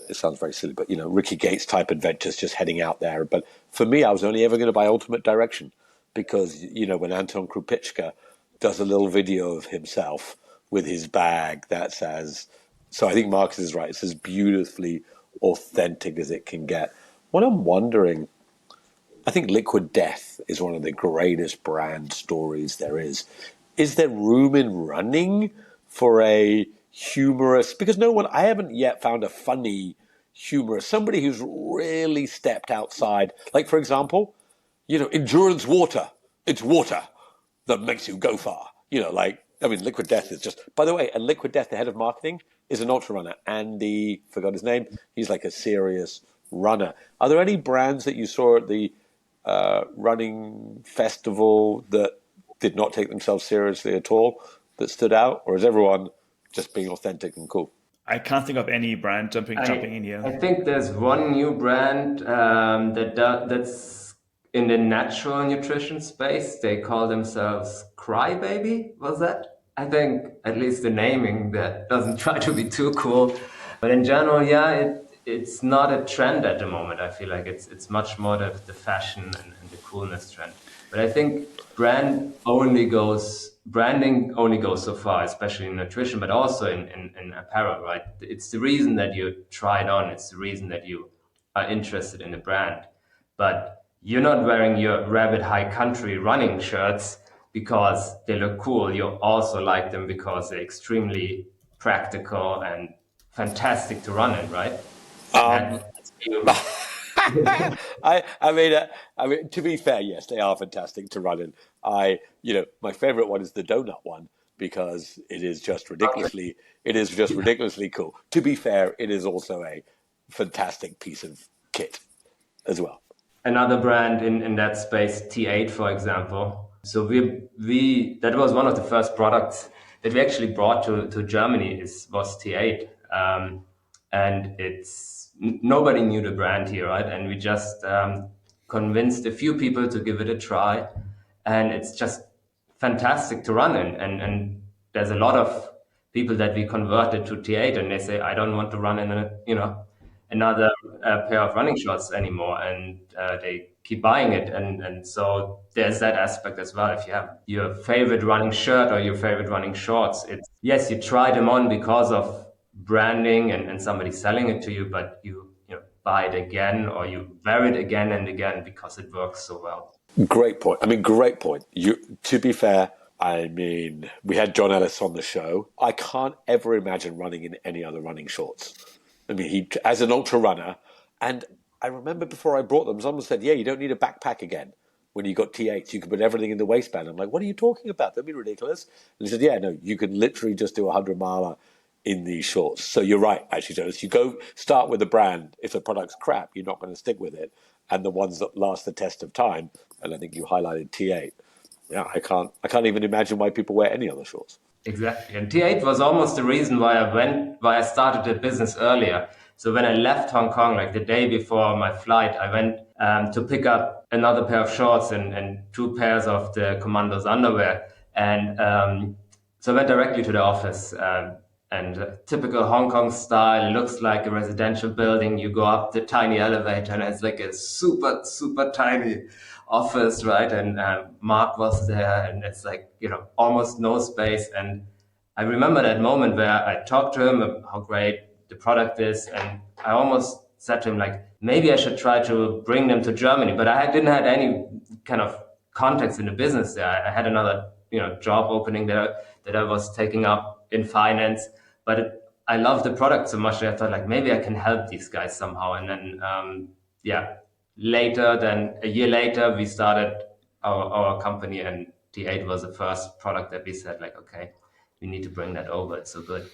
it sounds very silly, but Ricky Gates type adventures, just heading out there. But for me, I was only ever going to buy Ultimate Direction because when Anton Krupicka does a little video of himself with his bag, that says. So I think Marcus is right. It's as beautifully authentic as it can get. What I'm wondering, I think Liquid Death is one of the greatest brand stories there is. Is there room in running for a humorous, because I haven't yet found a funny, humorous, somebody who's really stepped outside. Like, for example, endurance water. It's water that makes you go far. Liquid Death is just, by the way, and Liquid Death, the head of marketing, is an ultra runner. Andy, forgot his name. He's like a serious runner. Are there any brands that you saw at the running festival that did not take themselves seriously at all that stood out? Or is everyone just being authentic and cool? I can't think of any brand jumping in here. I think there's one new brand that's in the natural nutrition space. They call themselves Crybaby, was that? I think at least the naming that doesn't try to be too cool. But in general, it's not a trend at the moment. I feel like it's much more the fashion and the coolness trend. But I think branding only goes so far, especially in nutrition, but also in apparel, right? It's the reason that you try it on. It's the reason that you are interested in the brand. But you're not wearing your Rabbit High Country running shirts because they look cool. You also like them because they're extremely practical and fantastic to run in, right? I mean, to be fair, yes, they are fantastic to run in. My favorite one is the donut one because it is just ridiculously cool. To be fair, it is also a fantastic piece of kit as well. Another brand in that space, T8, for example. So we that was one of the first products that we actually brought to Germany was T8, and nobody knew the brand here, right? And we just convinced a few people to give it a try, and it's just fantastic to run in. And there's a lot of people that we converted to T8, and they say, I don't want to run in another pair of running shorts anymore, and they keep buying it. And so there's that aspect as well. If you have your favorite running shirt or your favorite running shorts, you try them on because of branding and somebody selling it to you, but buy it again or you wear it again and again because it works so well. Great point. I mean, great point. To be fair, I mean, we had John Ellis on the show. I can't ever imagine running in any other running shorts. I mean, he as an ultra runner, and I remember before I brought them, someone said, "Yeah, you don't need a backpack again. When you got T8s, you can put everything in the waistband." I'm like, "What are you talking about? That'd be ridiculous." And he said, "Yeah, no, you can literally just do a 100-miler in these shorts." So you're right, actually, Jonas. You go start with a brand. If the product's crap, you're not going to stick with it. And the ones that last the test of time, and I think you highlighted T8. Yeah, I can't even imagine why people wear any other shorts. Exactly. And T8 was almost the reason why I started the business earlier. So when I left Hong Kong, like the day before my flight, I went to pick up another pair of shorts and 2 pairs of the Commando's underwear. And so I went directly to the office. And typical Hong Kong style, it looks like a residential building. You go up the tiny elevator and it's like a super, super tiny office, right? And Mark was there and it's like, almost no space. And I remember that moment where I talked to him about how great the product is. And I almost said to him, like, maybe I should try to bring them to Germany. But I didn't have any kind of context in the business there. I had another, job opening there that I was taking up in finance. But I love the product so much that I thought, like, maybe I can help these guys somehow. And then, a year later, we started our company, and T8 was the first product that we said, like, okay, we need to bring that over. It's so good.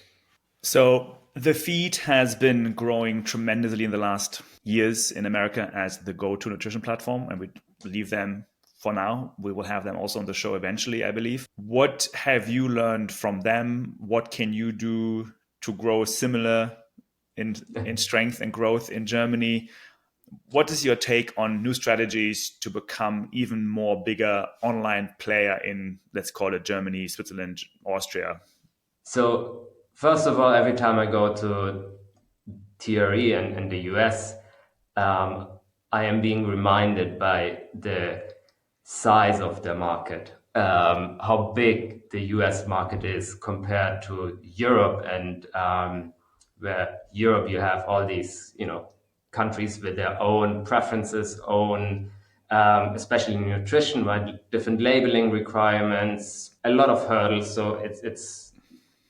So the feed has been growing tremendously in the last years in America as the go-to nutrition platform, and we leave them for now. We will have them also on the show eventually, I believe. What have you learned from them? What can you do to grow similar in strength and growth in Germany? What is your take on new strategies to become even more bigger online player in, let's call it Germany, Switzerland, Austria? So first of all, every time I go to TRE and the US, I am being reminded by the size of the market, how big the US market is compared to Europe, and where Europe you have all these, countries with their own preferences, especially in nutrition, right? Different labeling requirements, a lot of hurdles. So it's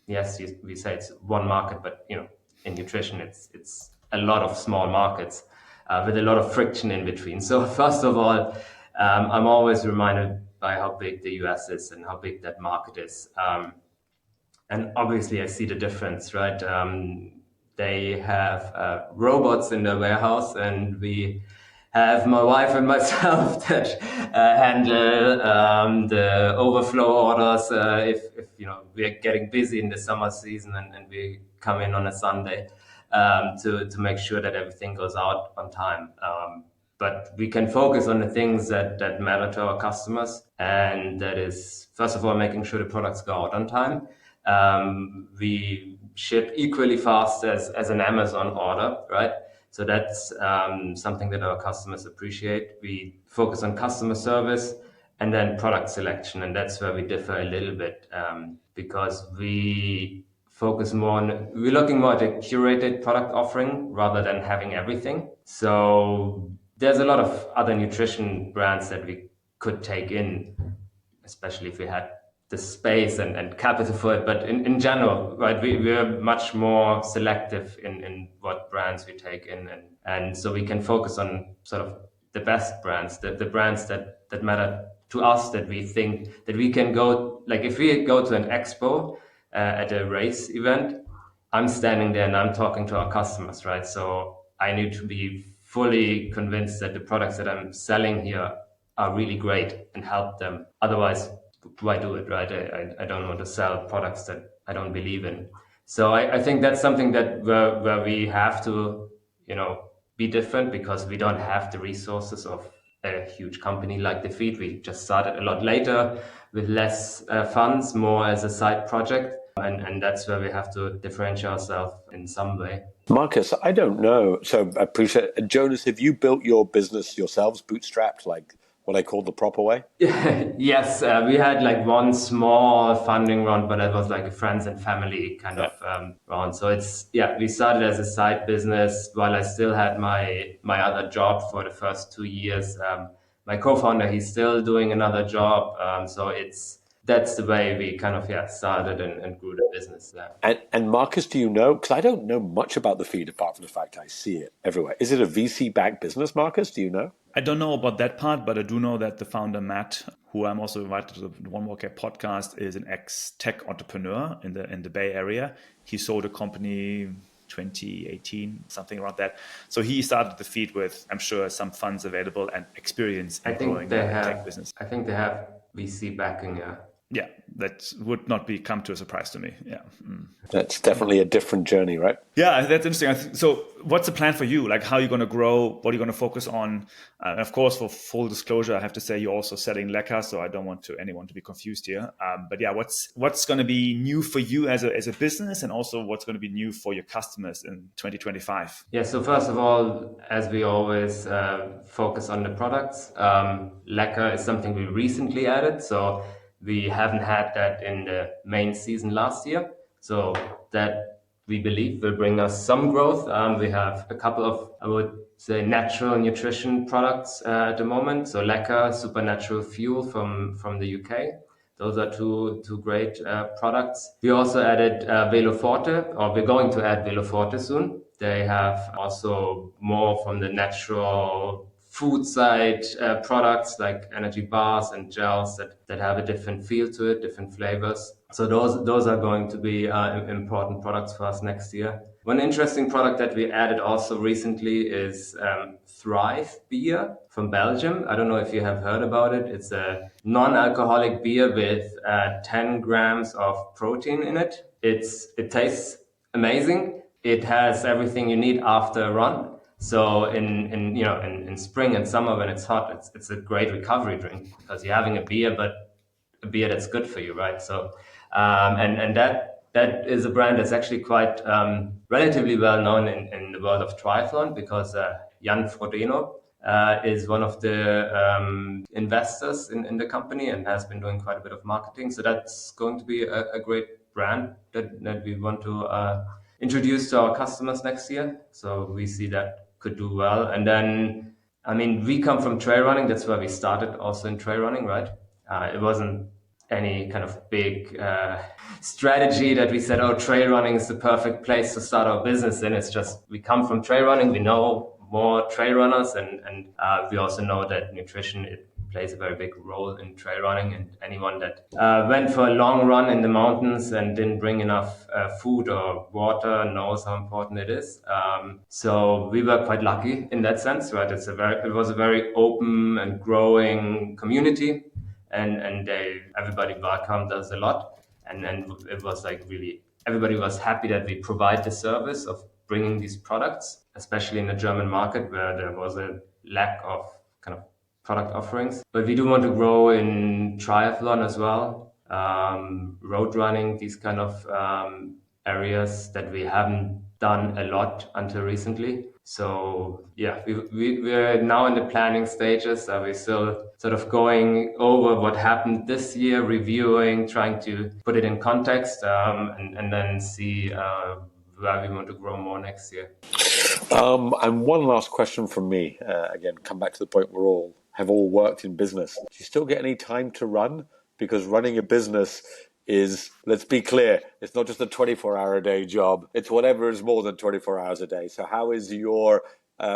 yes, we say it's one market, but in nutrition it's a lot of small markets with a lot of friction in between. So first of all, I'm always reminded by how big the US is and how big that market is. And obviously I see the difference, right? They have robots in the warehouse, and we have my wife and myself that handle the overflow orders if we're getting busy in the summer season and we come in on a Sunday to make sure that everything goes out on time. But we can focus on the things that matter to our customers, and that is, first of all, making sure the products go out on time. We ship equally fast as an Amazon order, right? So that's something that our customers appreciate. We focus on customer service and then product selection, and that's where we differ a little bit because we're looking more at a curated product offering rather than having everything. So there's a lot of other nutrition brands that we could take in, especially if we had the space and capital for it. But in general, right, we're much more selective in what brands we take in. And so we can focus on sort of the best brands, the brands that matter to us, that we think that we can go, like if we go to an expo at a race event, I'm standing there and I'm talking to our customers, right? So I need to be fully convinced that the products that I'm selling here are really great and help them. Otherwise, why do it, right? I don't want to sell products that I don't believe in. So I think that's something that where we have to, be different, because we don't have the resources of a huge company like The Feed. We just started a lot later with less funds, more as a side project. And that's where we have to differentiate ourselves in some way. Marcus, I don't know. So I appreciate it. Jonas, have you built your business yourselves, bootstrapped, like what I call the proper way? Yes, we had like one small funding round, but that was like a friends and family kind of round. So we started as a side business while I still had my other job for the first 2 years. My co-founder, he's still doing another job. That's the way we kind of started and grew the business. And Marcus, do you know? Because I don't know much about the feed apart from the fact I see it everywhere. Is it a VC-backed business, Marcus? Do you know? I don't know about that part, but I do know that the founder, Matt, who I'm also invited to the One More Care podcast, is an ex-tech entrepreneur in the Bay Area. He sold a company 2018, something around that. So he started the feed with, I'm sure, some funds available and experience in growing the tech business. I think they have VC backing, yeah. Yeah, that would not come to a surprise to me. Yeah. That's definitely a different journey, right? Yeah, that's interesting. So what's the plan for you? Like, how are you going to grow? What are you going to focus on? And of course, for full disclosure, I have to say you're also selling lekker, so I don't want anyone to be confused here. But yeah, what's going to be new for you as a business, and also what's going to be new for your customers in 2025? Yeah, so first of all, as we always focus on the products, lekker is something we recently added. So we haven't had that in the main season last year. So that we believe will bring us some growth. We have a couple of, I would say, natural nutrition products at the moment. So lekker, Supernatural Fuel from the UK. Those are two great products. We also added Velo Forte, or we're going to add Velo Forte soon. They have also more from the natural food side products like energy bars and gels that have a different feel to it, different flavors. So those are going to be important products for us next year. One interesting product that we added also recently is Thrive beer from Belgium. I don't know if you have heard about it. It's a non-alcoholic beer with 10 grams of protein in it. It tastes amazing. It has everything you need after a run. So in spring and summer when it's hot, it's a great recovery drink because you're having a beer, but a beer that's good for you, right? So and that is a brand that's actually quite relatively well known in the world of triathlon because Jan Frodeno is one of the investors in the company and has been doing quite a bit of marketing. So that's going to be a great brand that we want to introduce to our customers next year. So we see that could do well. And then, I mean, we come from trail running. That's where we started also in trail running, right? It wasn't any kind of big strategy that we said, oh, trail running is the perfect place to start our business in. It's just we come from trail running. We know more trail runners and we also know that nutrition, it plays a very big role in trail running, and anyone that went for a long run in the mountains and didn't bring enough food or water knows how important it is. So we were quite lucky in that sense, right? It was a very open and growing community, and everybody welcomed us a lot, and it was like really everybody was happy that we provide the service of bringing these products, especially in the German market where there was a lack of kind of product offerings. But we do want to grow in triathlon as well, road running, these kind of areas that we haven't done a lot until recently. So yeah, we're now in the planning stages. We're still sort of going over what happened this year, reviewing, trying to put it in context, and then see where we want to grow more next year. And one last question from me. Again, come back to the point we have all worked in business. Do you still get any time to run? Because running a business is, let's be clear, it's not just a 24-hour-a-day job. It's whatever is more than 24 hours a day. So how is your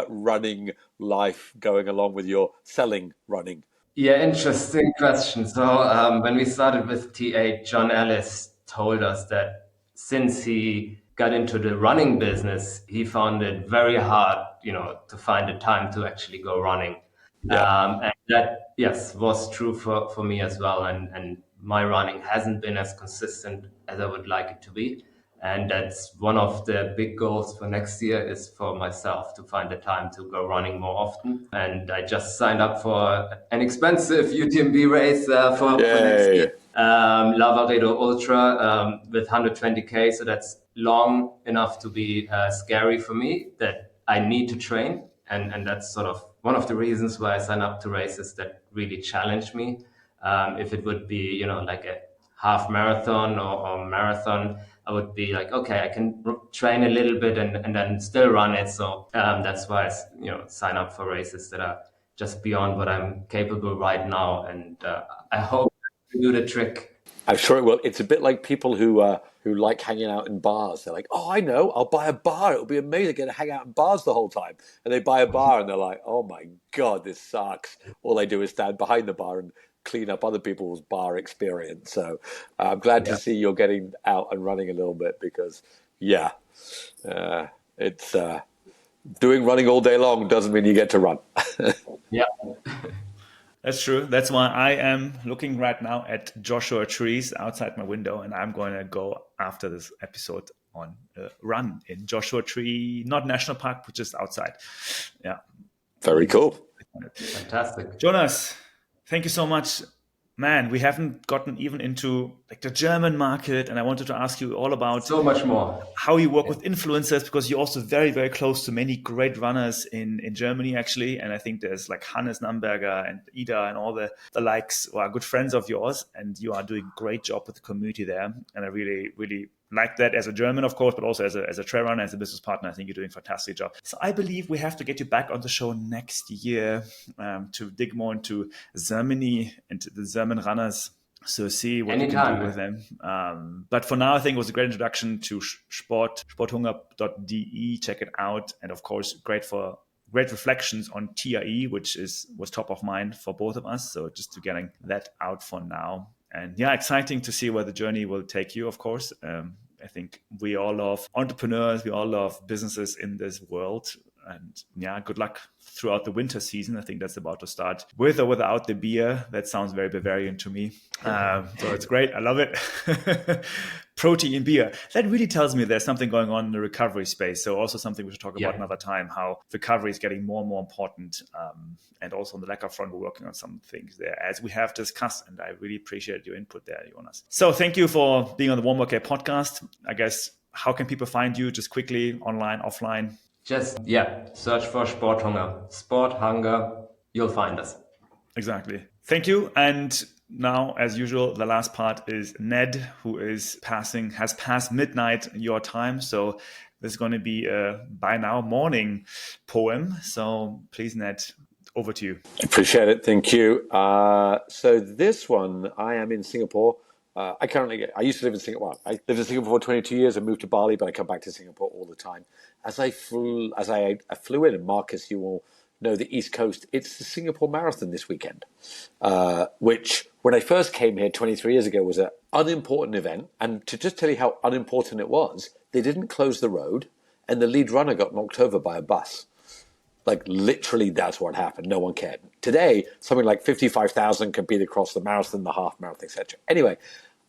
running life going along with your selling running? Yeah, interesting question. So when we started with T8, John Ellis told us that since he got into the running business, he found it very hard, to find the time to actually go running. Yeah. And that, yes, was true for me as well. And my running hasn't been as consistent as I would like it to be. And that's one of the big goals for next year is for myself to find the time to go running more often. And I just signed up for an expensive UTMB race for next year. Lavaredo Ultra with 120K. So that's long enough to be scary for me that I need to train. And that's sort of one of the reasons why I sign up to races that really challenge me. If it would be, like a half marathon or marathon, I would be like, okay, I can train a little bit and then still run it. So that's why I, sign up for races that are just beyond what I'm capable right now. And I hope to do the trick. I'm sure it will. It's a bit like people who like hanging out in bars. They're like, "Oh, I know. I'll buy a bar. It'll be amazing. Get to hang out in bars the whole time." And they buy a bar, and they're like, "Oh my god, this sucks." All they do is stand behind the bar and clean up other people's bar experience. So I'm glad to see you're getting out and running a little bit because, yeah, it's doing running all day long doesn't mean you get to run. Yeah. That's true. That's why I am looking right now at Joshua trees outside my window, and I'm going to go after this episode on a run in Joshua Tree, not National Park, but just outside. Yeah. Very cool. Fantastic. Jonas, thank you so much. Man, we haven't gotten even into like the German market, and I wanted to ask you all about so much more how you work with influencers, because you're also very, very close to many great runners in Germany, actually. And I think there's like Hannes Namberger and Ida and all the likes who are good friends of yours, and you are doing a great job with the community there. And I really, really like that as a German, of course, but also as a trail runner, as a business partner. I think you're doing a fantastic job. So I believe we have to get you back on the show next year to dig more into Germany and the German runners. So see what you can do with them. But for now, I think it was a great introduction to sporthunger.de. Check it out. And of course, great reflections on TRE, which was top of mind for both of us. So just to getting that out for now. And yeah, exciting to see where the journey will take you, of course. I think we all love entrepreneurs. We all love businesses in this world. And yeah, good luck throughout the winter season. I think that's about to start with or without the beer. That sounds very Bavarian to me. So it's great. I love it. Protein beer. That really tells me there's something going on in the recovery space. So also something we should talk about another time, how recovery is getting more and more important. And also on the lack of front, we're working on some things there, as we have discussed. And I really appreciate your input there, Jonas. So thank you for being on the Warm Work podcast. I guess, how can people find you just quickly, online, offline? Just, search for Sporthunger. Sporthunger, you'll find us. Exactly. Thank you. And now, as usual, the last part is Ned, who has passed midnight your time. So this is going to be a by now morning poem. So please, Ned, over to you. Appreciate it. Thank you. So this one, I am in Singapore. I used to live in Singapore. I lived in Singapore for 22 years. I moved to Bali, but I come back to Singapore all the time. As I flew in, and Marcus, you will know the East Coast. It's the Singapore Marathon this weekend, which when I first came here 23 years ago was an unimportant event. And to just tell you how unimportant it was, they didn't close the road, and the lead runner got knocked over by a bus. Like literally, that's what happened. No one cared. Today, something like 55,000 compete across the marathon, the half marathon, etc. Anyway,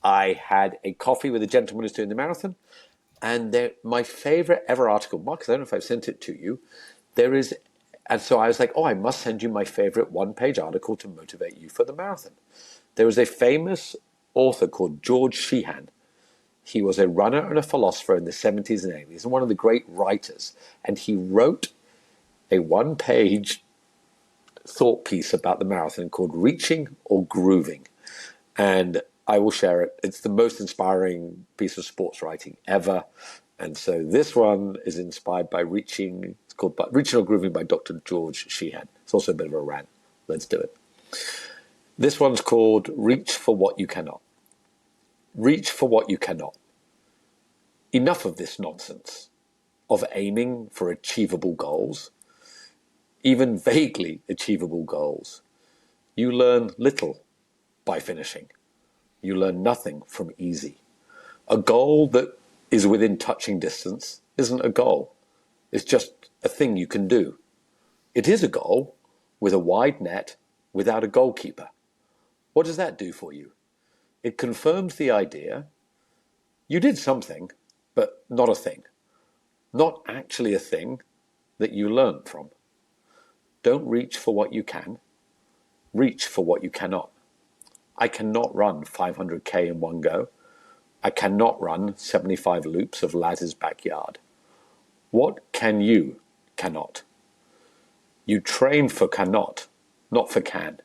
I had a coffee with a gentleman who's doing the marathon, and my favorite ever article, Marcus, I don't know if I've sent it to you. And so I was like, I must send you my favorite one-page article to motivate you for the marathon. There was a famous author called George Sheehan. He was a runner and a philosopher in the 70s and 80s, and one of the great writers. And he wrote a one-page thought piece about the marathon called Reaching or Grooving. And I will share it. It's the most inspiring piece of sports writing ever. And so this one is inspired by Reaching. It's called Reaching or Grooving by Dr. George Sheehan. It's also a bit of a rant. Let's do it. This one's called Reach for What You Cannot. Reach for what you cannot. Enough of this nonsense of aiming for achievable goals. Even vaguely achievable goals. You learn little by finishing. You learn nothing from easy. A goal that is within touching distance isn't a goal. It's just a thing you can do. It is a goal with a wide net without a goalkeeper. What does that do for you? It confirms the idea you did something, but not a thing. Not actually a thing that you learn from. Don't reach for what you can. Reach for what you cannot. I cannot run 500k in one go. I cannot run 75 loops of Laz's backyard. What can you cannot? You train for cannot, not for can.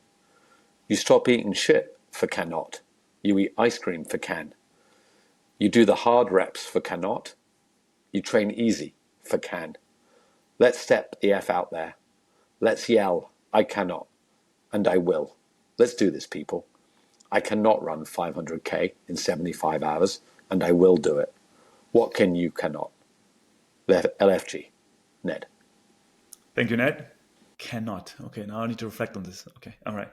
You stop eating shit for cannot. You eat ice cream for can. You do the hard reps for cannot. You train easy for can. Let's step the F out there. Let's yell, I cannot, and I will. Let's do this, people. I cannot run 500k in 75 hours, and I will do it. What can you cannot? LFG, Ned. Thank you, Ned. Cannot. Okay, now I need to reflect on this. Okay, all right.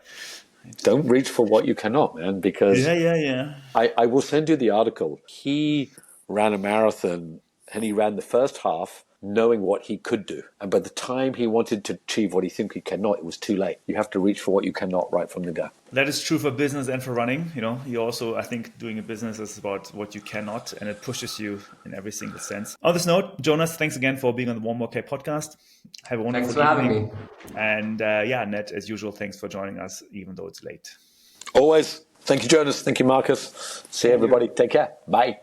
Don't reach for what you cannot, man, because Yeah. I will send you the article. He ran a marathon and he ran the first half knowing what he could do. And by the time he wanted to achieve what he thinks he cannot, it was too late. You have to reach for what you cannot right from the go. That is true for business and for running. You also, I think, doing a business is about what you cannot, and it pushes you in every single sense. On this note, Jonas, thanks again for being on the One More K podcast. Have a wonderful Thanks for evening. having me. And Ned, as usual, thanks for joining us, even though it's late. Always. Thank you, Jonas. Thank you, Marcus. See everybody. Take care. Bye.